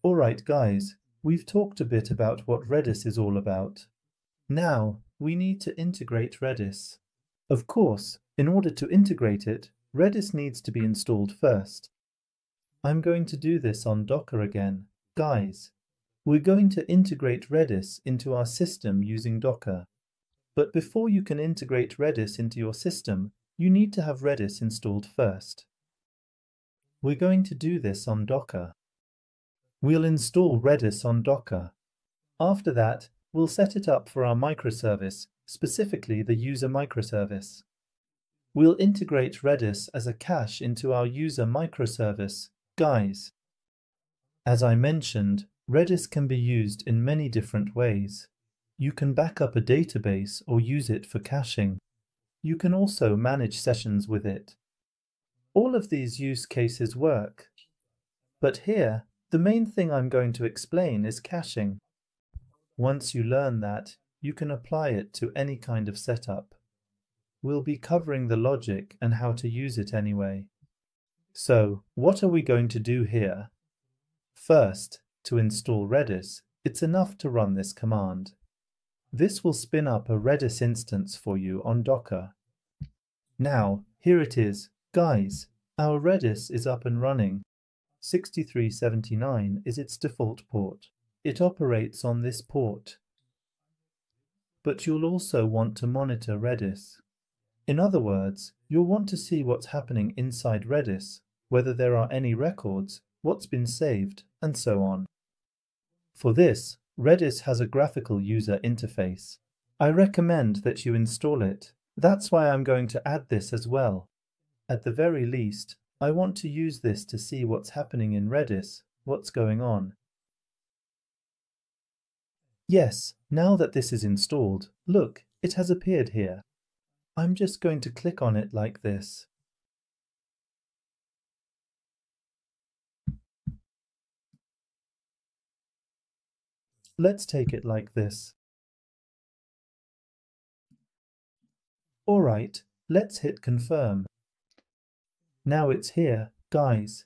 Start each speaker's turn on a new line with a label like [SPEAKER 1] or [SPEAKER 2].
[SPEAKER 1] Alright guys, we've talked a bit about what Redis is all about. Now, we need to integrate Redis. Of course, in order to integrate it, Redis needs to be installed first. I'm going to do this on Docker again. Guys, we're going to integrate Redis into our system using Docker. But before you can integrate Redis into your system, you need to have Redis installed first. We're going to do this on Docker. We'll install Redis on Docker. After that, we'll set it up for our microservice, specifically the user microservice. We'll integrate Redis as a cache into our user microservice. Guys, as I mentioned, Redis can be used in many different ways. You can back up a database or use it for caching. You can also manage sessions with it. All of these use cases work. But here, the main thing I'm going to explain is caching. Once you learn that, you can apply it to any kind of setup. We'll be covering the logic and how to use it anyway. So, what are we going to do here? First, to install Redis, it's enough to run this command. This will spin up a Redis instance for you on Docker. Now, here it is. Guys, our Redis is up and running. 6379 is its default port. It operates on this port. But you'll also want to monitor Redis. In other words, you'll want to see what's happening inside Redis, whether there are any records, what's been saved, and so on. For this, Redis has a graphical user interface. I recommend that you install it. That's why I'm going to add this as well. At the very least, I want to use this to see what's happening in Redis, what's going on. Yes, now that this is installed, look, it has appeared here. I'm just going to click on it like this. Let's take it like this. Alright, let's hit confirm. Now it's here, guys.